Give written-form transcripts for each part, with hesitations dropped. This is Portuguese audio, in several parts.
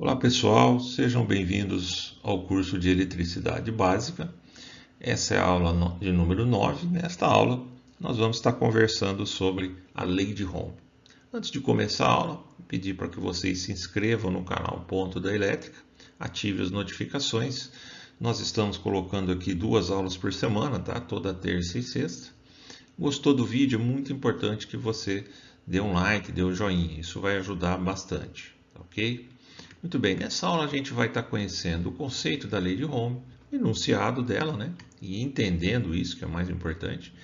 Olá pessoal, sejam bem-vindos ao curso de Eletricidade Básica. Essa é a aula de número 9. Nesta aula, nós vamos estar conversando sobre a lei de Ohm. Antes de começar a aula, pedir para que vocês se inscrevam no canal Ponto da Elétrica, ative as notificações. Nós estamos colocando aqui 2 aulas por semana, tá? Toda terça e sexta. Gostou do vídeo? É muito importante que você dê um like, dê um joinha. Isso vai ajudar bastante, ok? Muito bem, nessa aula a gente vai estar conhecendo o conceito da lei de Ohm, o enunciado dela, né? E entendendo isso, que é o mais importante.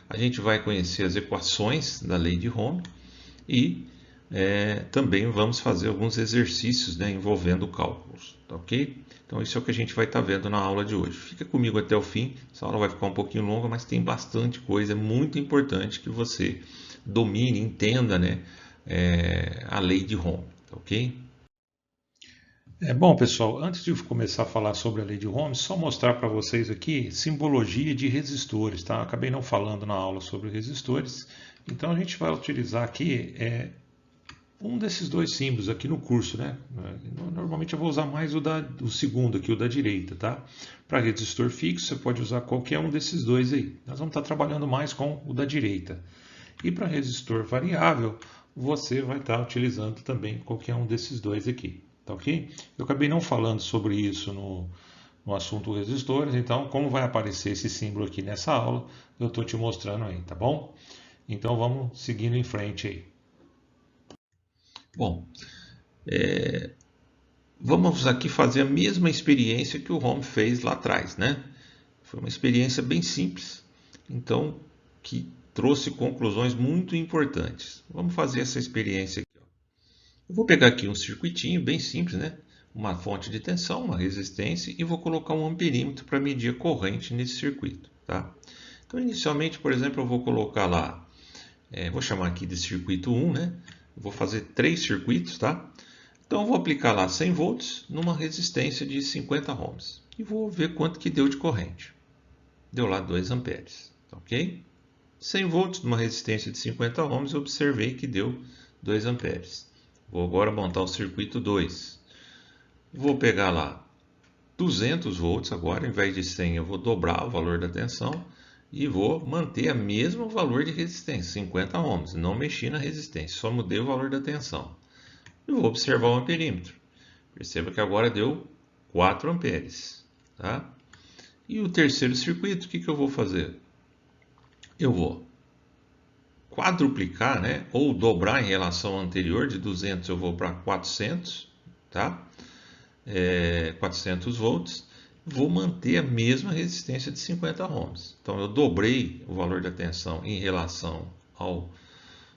A gente vai conhecer as equações da lei de Ohm e também vamos fazer alguns exercícios, né, envolvendo cálculos, tá ok? Então isso é o que a gente vai estar vendo na aula de hoje. Fica comigo até o fim, essa aula vai ficar um pouquinho longa, mas tem bastante coisa, é muito importante que você domine, entenda, né, a lei de Ohm, tá ok? Bom, pessoal, antes de começar a falar sobre a lei de Ohm, só mostrar para vocês aqui simbologia de resistores, tá? Acabei não falando na aula sobre resistores, então a gente vai utilizar aqui um desses dois símbolos aqui no curso, né? Normalmente eu vou usar mais o segundo aqui, o da direita, tá? Para resistor fixo, você pode usar qualquer um desses dois aí. Nós vamos estar trabalhando mais com o da direita. E para resistor variável, você vai estar utilizando também qualquer um desses dois aqui. Tá ok? Eu acabei não falando sobre isso no assunto resistores, então, como vai aparecer esse símbolo aqui nessa aula, eu estou te mostrando aí, tá bom? Então, vamos seguindo em frente aí. Bom, vamos aqui fazer a mesma experiência que o Home fez lá atrás, né? Foi uma experiência bem simples, então que trouxe conclusões muito importantes. Vamos fazer essa experiência aqui. Eu vou pegar aqui um circuitinho bem simples, né? Uma fonte de tensão, uma resistência e vou colocar um amperímetro para medir a corrente nesse circuito, tá? Então, inicialmente, por exemplo, eu vou colocar lá, vou chamar aqui de circuito 1, né? Eu vou fazer 3 circuitos, tá? Então, eu vou aplicar lá 100 volts numa resistência de 50 ohms e vou ver quanto que deu de corrente. Deu lá 2 amperes, ok? 100 volts numa resistência de 50 ohms, eu observei que deu 2 amperes. Vou agora montar o circuito 2. Vou pegar lá 200 volts agora, em vez de 100 eu vou dobrar o valor da tensão e vou manter o mesmo valor de resistência, 50 ohms. Não mexi na resistência, só mudei o valor da tensão. E vou observar o amperímetro. Perceba que agora deu 4 amperes. Tá? E o terceiro circuito, o que eu vou fazer? Eu vou quadruplicar, né, ou dobrar em relação ao anterior, de 200 eu vou para 400, tá? 400 volts, vou manter a mesma resistência de 50 ohms. Então eu dobrei o valor da tensão em relação ao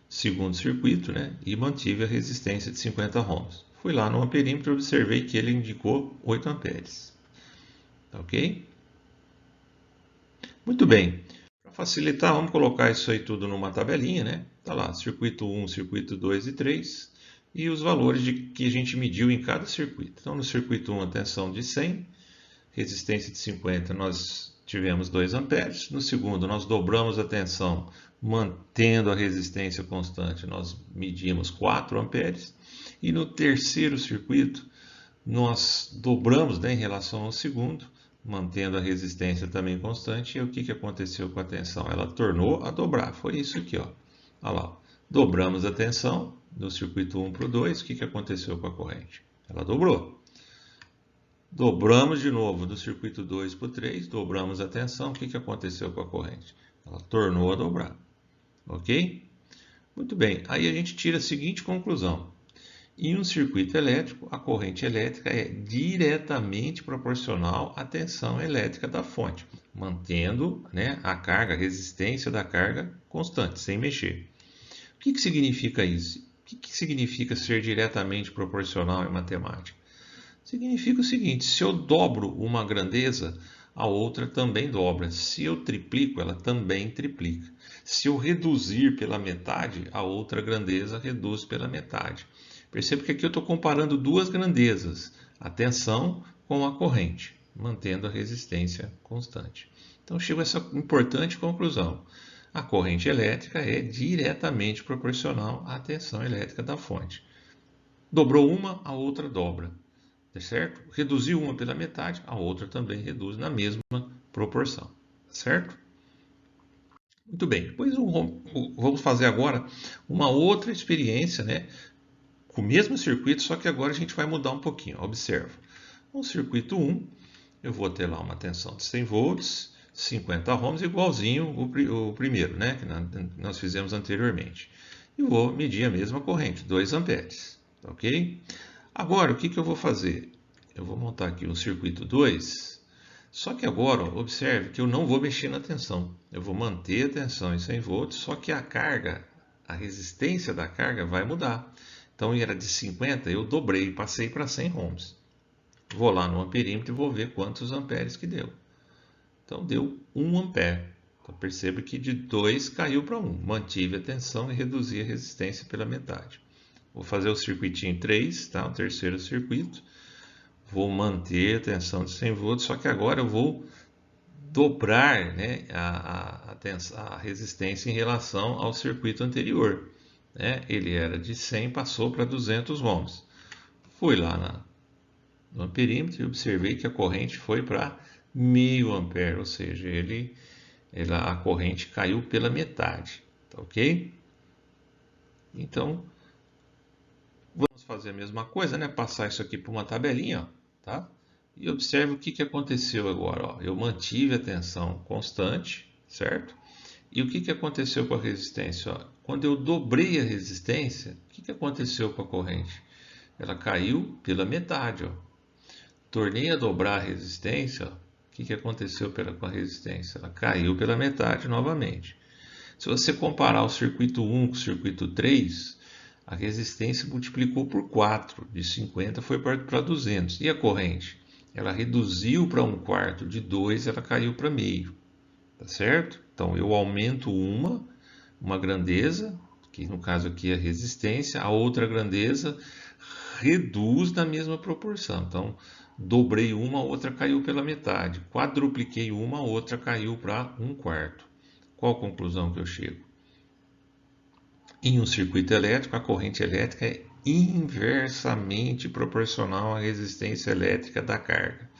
segundo circuito, né, e mantive a resistência de 50 ohms. Fui lá no amperímetro e observei que ele indicou 8 amperes. Tá ok? Muito bem. Para facilitar, vamos colocar isso aí tudo numa tabelinha, né? Tá lá, circuito 1, circuito 2 e 3 e os valores que a gente mediu em cada circuito. Então, no circuito 1, a tensão de 100, resistência de 50, nós tivemos 2 amperes. No segundo, nós dobramos a tensão, mantendo a resistência constante, nós medimos 4 amperes. E no terceiro circuito, nós dobramos, né, em relação ao segundo, mantendo a resistência também constante. E o que aconteceu com a tensão? Ela tornou a dobrar. Foi isso aqui, ó. Olha lá. Dobramos a tensão do circuito 1 para o 2. O que aconteceu com a corrente? Ela dobrou. Dobramos de novo do circuito 2 para o 3. Dobramos a tensão. O que aconteceu com a corrente? Ela tornou a dobrar. Ok? Muito bem. Aí a gente tira a seguinte conclusão. Em um circuito elétrico, a corrente elétrica é diretamente proporcional à tensão elétrica da fonte, mantendo, né, a carga, a resistência da carga constante, sem mexer. O que significa isso? O que significa ser diretamente proporcional em matemática? Significa o seguinte: se eu dobro uma grandeza, a outra também dobra. Se eu triplico, ela também triplica. Se eu reduzir pela metade, a outra grandeza reduz pela metade. Perceba que aqui eu estou comparando duas grandezas, a tensão com a corrente, mantendo a resistência constante. Então chego a essa importante conclusão. A corrente elétrica é diretamente proporcional à tensão elétrica da fonte. Dobrou uma, a outra dobra. tá certo? Reduziu uma pela metade, a outra também reduz na mesma proporção, tá certo? Muito bem, depois vamos fazer agora uma outra experiência, né? Com o mesmo circuito, só que agora a gente vai mudar um pouquinho. Observa, no circuito 1, eu vou ter lá uma tensão de 100 volts, 50 ohms, igualzinho o primeiro, né? Que nós fizemos anteriormente. E vou medir a mesma corrente, 2 amperes, ok? Agora, o que eu vou fazer? Eu vou montar aqui um circuito 2, só que agora, ó, observe que eu não vou mexer na tensão. Eu vou manter a tensão em 100 volts, só que a carga, a resistência da carga vai mudar. Então, era de 50, eu dobrei, passei para 100 ohms. Vou lá no amperímetro e vou ver quantos amperes que deu. Então, deu 1 ampere. Então, perceba que de 2 caiu para 1. Mantive a tensão e reduzi a resistência pela metade. Vou fazer o circuitinho 3, tá? O terceiro circuito. Vou manter a tensão de 100 volts, só que agora eu vou dobrar, né, a resistência em relação ao circuito anterior. Né? Ele era de 100, passou para 200 ohms. Fui lá no amperímetro e observei que a corrente foi para meio ampere, ou seja, a corrente caiu pela metade, tá ok? Então, vamos fazer a mesma coisa, né? Passar isso aqui para uma tabelinha, ó, tá? E observe o que aconteceu agora, ó. Eu mantive a tensão constante, certo? E o que aconteceu com a resistência? Ó? Quando eu dobrei a resistência, o que aconteceu com a corrente? Ela caiu pela metade, ó. Tornei a dobrar a resistência, ó. O que aconteceu com a resistência? Ela caiu pela metade novamente. Se você comparar o circuito 1 com o circuito 3, a resistência multiplicou por 4, de 50 foi para 200. E a corrente? Ela reduziu para 1/4, de 2 ela caiu para meio. Tá certo? Então eu aumento uma grandeza, que no caso aqui é a resistência, a outra grandeza reduz na mesma proporção. Então dobrei uma, a outra caiu pela metade. Quadrupliquei uma, a outra caiu para 1/4. Qual a conclusão que eu chego? Em um circuito elétrico, a corrente elétrica é inversamente proporcional à resistência elétrica da carga.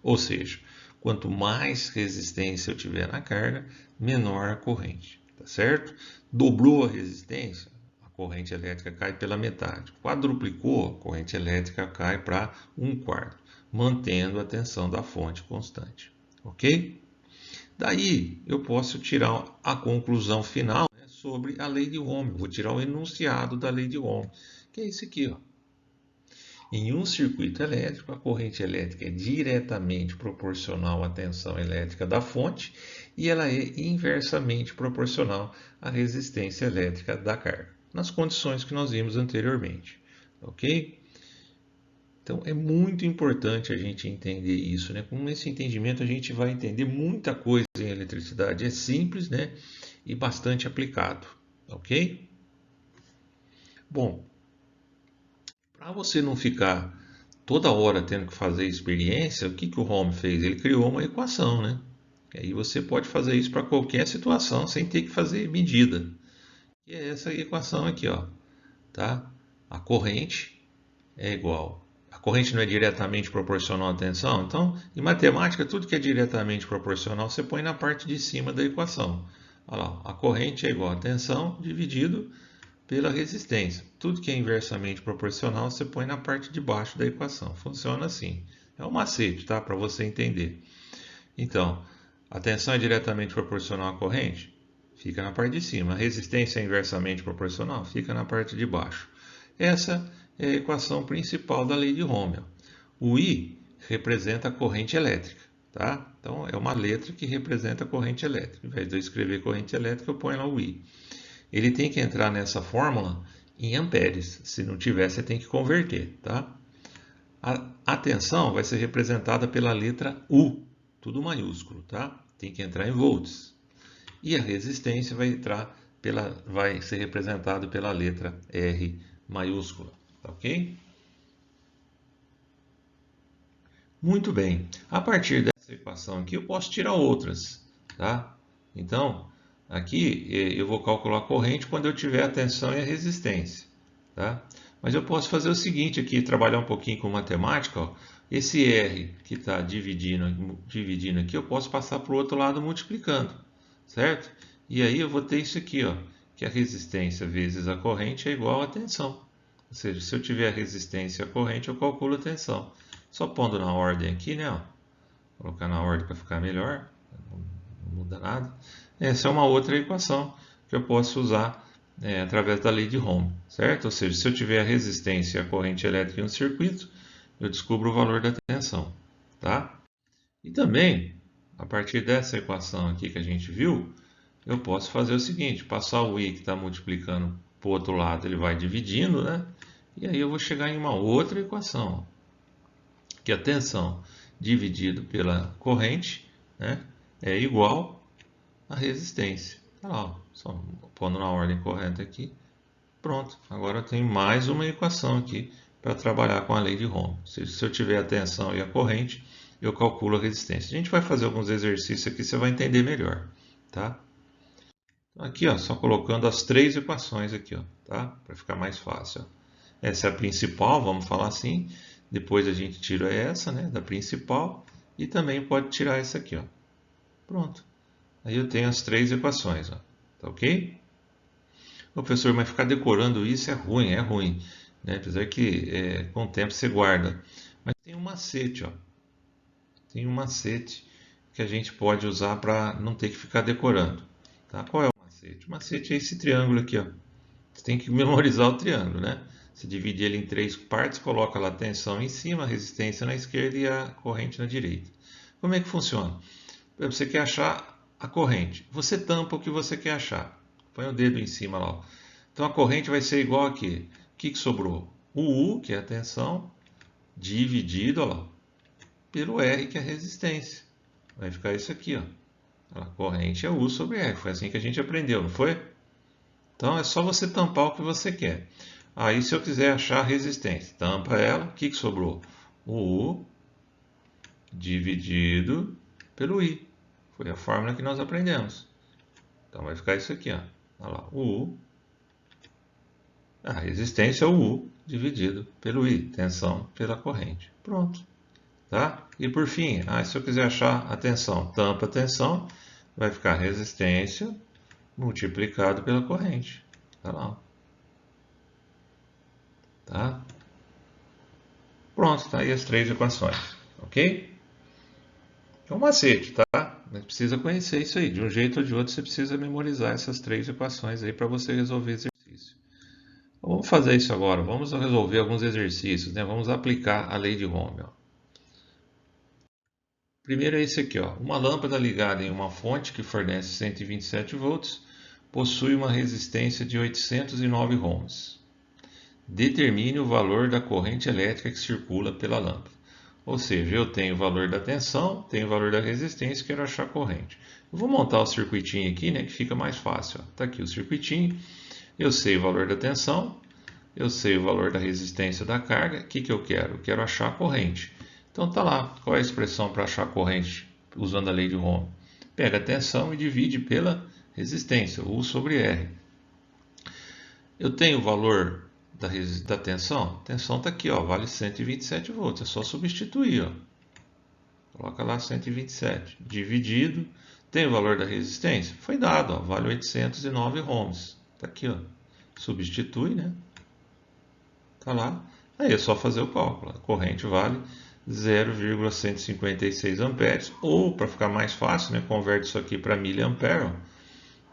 Ou seja, quanto mais resistência eu tiver na carga, menor a corrente. Tá certo? Dobrou a resistência, a corrente elétrica cai pela metade. Quadruplicou, a corrente elétrica cai para 1/4, mantendo a tensão da fonte constante. Ok? Daí eu posso tirar a conclusão final, né, sobre a lei de Ohm. Vou tirar o enunciado da lei de Ohm, que é esse aqui, ó. Em um circuito elétrico, a corrente elétrica é diretamente proporcional à tensão elétrica da fonte e ela é inversamente proporcional à resistência elétrica da carga, nas condições que nós vimos anteriormente. Ok? Então é muito importante a gente entender isso, né? Com esse entendimento a gente vai entender muita coisa em eletricidade. É simples, né? E bastante aplicado, ok? Bom, para você não ficar toda hora tendo que fazer experiência, o que o Ohm fez? Ele criou uma equação, né? E aí você pode fazer isso para qualquer situação sem ter que fazer medida. E é essa equação aqui, ó, tá? A corrente é igual. A corrente não é diretamente proporcional à tensão? Então, em matemática, tudo que é diretamente proporcional, você põe na parte de cima da equação. Olha lá, a corrente é igual a tensão dividido pela resistência. Tudo que é inversamente proporcional, você põe na parte de baixo da equação. Funciona assim. É um macete, tá? Para você entender. Então, a tensão é diretamente proporcional à corrente? Fica na parte de cima. A resistência é inversamente proporcional? Fica na parte de baixo. Essa é a equação principal da lei de Ohm. O I representa a corrente elétrica, tá? Então é uma letra que representa a corrente elétrica. Ao invés de eu escrever corrente elétrica, eu ponho lá o I. Ele tem que entrar nessa fórmula em amperes. Se não tiver, você tem que converter, tá? A tensão vai ser representada pela letra U, tudo maiúsculo, tá? Tem que entrar em volts. E a resistência vai ser representada pela letra R maiúscula. Ok? Muito bem. A partir dessa equação aqui, eu posso tirar outras, tá? Então, aqui eu vou calcular a corrente quando eu tiver a tensão e a resistência, tá? Mas eu posso fazer o seguinte aqui, trabalhar um pouquinho com matemática, ó. Esse R que está dividindo aqui, eu posso passar para o outro lado multiplicando, certo? E aí eu vou ter isso aqui, ó, que a resistência vezes a corrente é igual à tensão. Ou seja, se eu tiver a resistência e a corrente, eu calculo a tensão. Só pondo na ordem aqui, né? Ó, colocar na ordem para ficar melhor, não muda nada. Essa é uma outra equação que eu posso usar através da lei de Ohm, certo? Ou seja, se eu tiver a resistência e a corrente elétrica em um circuito, eu descubro o valor da tensão, tá? E também, a partir dessa equação aqui que a gente viu, eu posso fazer o seguinte, passar o I que está multiplicando para o outro lado, ele vai dividindo, né? E aí eu vou chegar em uma outra equação, que a tensão dividido pela corrente, né, é igual à resistência. Tá lá, ó, só pondo na ordem correta aqui. Pronto, agora eu tenho mais uma equação aqui para trabalhar com a lei de Ohm. Se eu tiver a tensão e a corrente, eu calculo a resistência. A gente vai fazer alguns exercícios aqui, você vai entender melhor, tá? Aqui, ó, só colocando as três equações aqui, ó, tá? Para ficar mais fácil. Ó. Essa é a principal, vamos falar assim. Depois a gente tira essa, né, da principal. E também pode tirar essa aqui, ó. Pronto. Aí eu tenho as três equações, ó. Tá ok? O professor, mas ficar decorando isso é ruim, né? Apesar que com o tempo você guarda. Mas tem um macete, ó. Tem um macete que a gente pode usar para não ter que ficar decorando. Tá? Qual é o macete? O macete é esse triângulo aqui, ó. Você tem que memorizar o triângulo, né? Você divide ele em três partes, coloca lá a tensão em cima, a resistência na esquerda e a corrente na direita. Como é que funciona? Você quer achar a corrente. Você tampa o que você quer achar. Põe o dedo em cima lá. Ó. Então a corrente vai ser igual aqui. O que sobrou? O U, que é a tensão, dividido ó lá, pelo R, que é a resistência. Vai ficar isso aqui. Ó. A corrente é U sobre R. Foi assim que a gente aprendeu, não foi? Então é só você tampar o que você quer. Aí se eu quiser achar a resistência, tampa ela. O que sobrou? O U dividido pelo I. Foi a fórmula que nós aprendemos. Então vai ficar isso aqui, ó. Olha lá, o U. A resistência é o U dividido pelo I, tensão pela corrente. Pronto. Tá? E por fim, se eu quiser achar a tensão, tampa a tensão, vai ficar resistência multiplicado pela corrente. Tá lá. Tá? Pronto, tá aí as três equações. Ok? É um macete, tá? Mas precisa conhecer isso aí. De um jeito ou de outro, você precisa memorizar essas três equações aí para você resolver exercício. Então, vamos fazer isso agora. Vamos resolver alguns exercícios, né? Vamos aplicar a lei de Ohm. Ó. Primeiro é esse aqui, ó. Uma lâmpada ligada em uma fonte que fornece 127 volts possui uma resistência de 809 ohms. Determine o valor da corrente elétrica que circula pela lâmpada. Ou seja, eu tenho o valor da tensão, tenho o valor da resistência e quero achar a corrente. Eu vou montar o circuitinho aqui, né, que fica mais fácil. Está aqui o circuitinho. Eu sei o valor da tensão, eu sei o valor da resistência da carga. O que eu quero? Eu quero achar a corrente. Então tá lá. Qual é a expressão para achar a corrente usando a lei de Ohm? Pega a tensão e divide pela resistência, U sobre R. Eu tenho o valor da tensão? A tensão está aqui, ó, vale 127 volts. É só substituir. Ó. Coloca lá 127. Dividido. Tem o valor da resistência? Foi dado, ó, vale 809 ohms. Está aqui. Ó. Substitui, né? Está lá. Aí é só fazer o cálculo. A corrente vale 0,156 amperes. Ou, para ficar mais fácil, né, converte isso aqui para miliampere.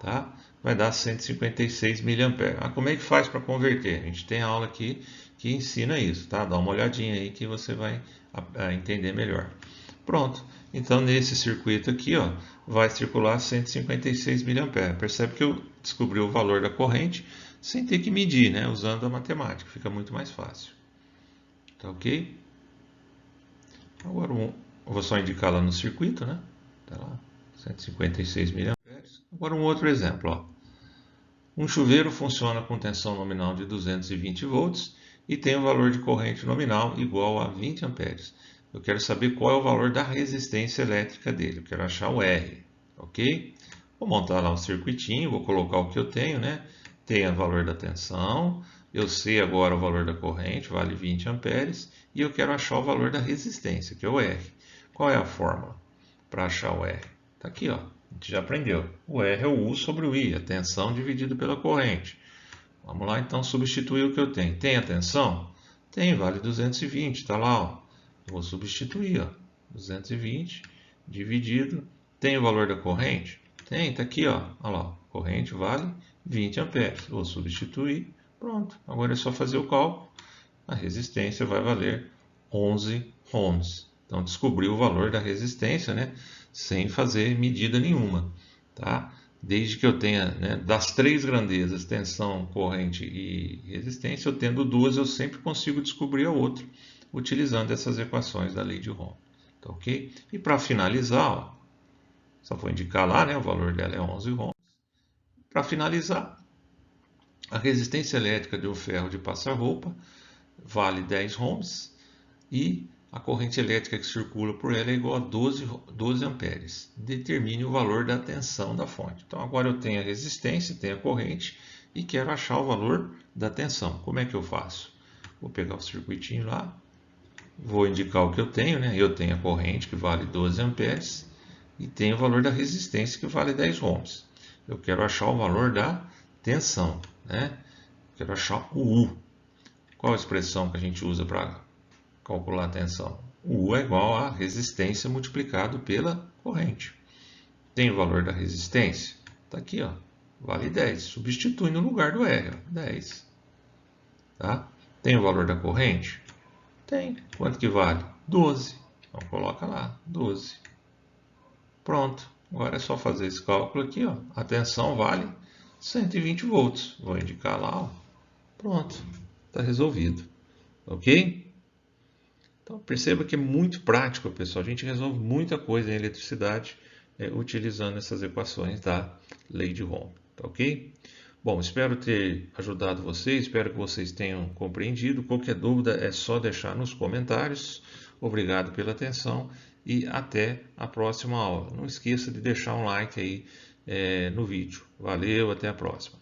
Tá? Vai dar 156 mA. Como é que faz para converter? A gente tem aula aqui que ensina isso, tá? Dá uma olhadinha aí que você vai entender melhor. Pronto. Então, nesse circuito aqui, ó, vai circular 156 mA. Percebe que eu descobri o valor da corrente sem ter que medir, né? Usando a matemática. Fica muito mais fácil. Tá ok? Agora, eu vou só indicar lá no circuito, né? Tá lá, 156 mA. Agora um outro exemplo. Ó. Um chuveiro funciona com tensão nominal de 220 volts e tem um valor de corrente nominal igual a 20 amperes. Eu quero saber qual é o valor da resistência elétrica dele. Eu quero achar o R. Ok? Vou montar lá um circuitinho, vou colocar o que eu tenho, né? Tem o valor da tensão, Eu sei agora o valor da corrente, vale 20 amperes, e eu quero achar o valor da resistência, que é o R. Qual é a fórmula para achar o R? Está aqui, ó. A gente já aprendeu. O R é o U sobre o I, a tensão dividido pela corrente. Vamos lá, então, substituir o que eu tenho. Tem a tensão? Tem, vale 220, está lá, ó. Vou substituir, ó. 220 dividido. Tem o valor da corrente? Tem, está aqui, ó. Olha lá, corrente vale 20 amperes. Vou substituir. Pronto, agora é só fazer o cálculo. A resistência vai valer 11 ohms. Então, descobriu o valor da resistência, né? Sem fazer medida nenhuma, tá? Desde que eu tenha, né, das três grandezas, tensão, corrente e resistência, eu tendo duas, eu sempre consigo descobrir a outra, utilizando essas equações da lei de Ohm. Tá, ok? E para finalizar, ó, só vou indicar lá, né, o valor dela é 11 ohms. Para finalizar, a resistência elétrica de um ferro de passar roupa vale 10 ohms e a corrente elétrica que circula por ela é igual a 12 amperes. Determine o valor da tensão da fonte. Então agora eu tenho a resistência, tenho a corrente e quero achar o valor da tensão. Como é que eu faço? Vou pegar o circuitinho lá, vou indicar o que eu tenho, né? Eu tenho a corrente que vale 12 amperes e tenho o valor da resistência que vale 10 ohms. Eu quero achar o valor da tensão, né? Quero achar o U. Qual a expressão que a gente usa para calcular a tensão? O U é igual a resistência multiplicado pela corrente. Tem o valor da resistência? Está aqui, ó, vale 10. Substitui no lugar do R, ó, 10. Tá? Tem o valor da corrente? Tem. Quanto que vale? 12. Então coloca lá, 12. Pronto. Agora é só fazer esse cálculo aqui, ó. A tensão vale 120 volts. Vou indicar lá, ó. Pronto. Está resolvido. Ok? Então perceba que é muito prático, pessoal. A gente resolve muita coisa em eletricidade utilizando essas equações da lei de Ohm. Tá, ok? Bom, espero ter ajudado vocês, espero que vocês tenham compreendido. Qualquer dúvida é só deixar nos comentários. Obrigado pela atenção e até a próxima aula. Não esqueça de deixar um like aí no vídeo. Valeu, até a próxima.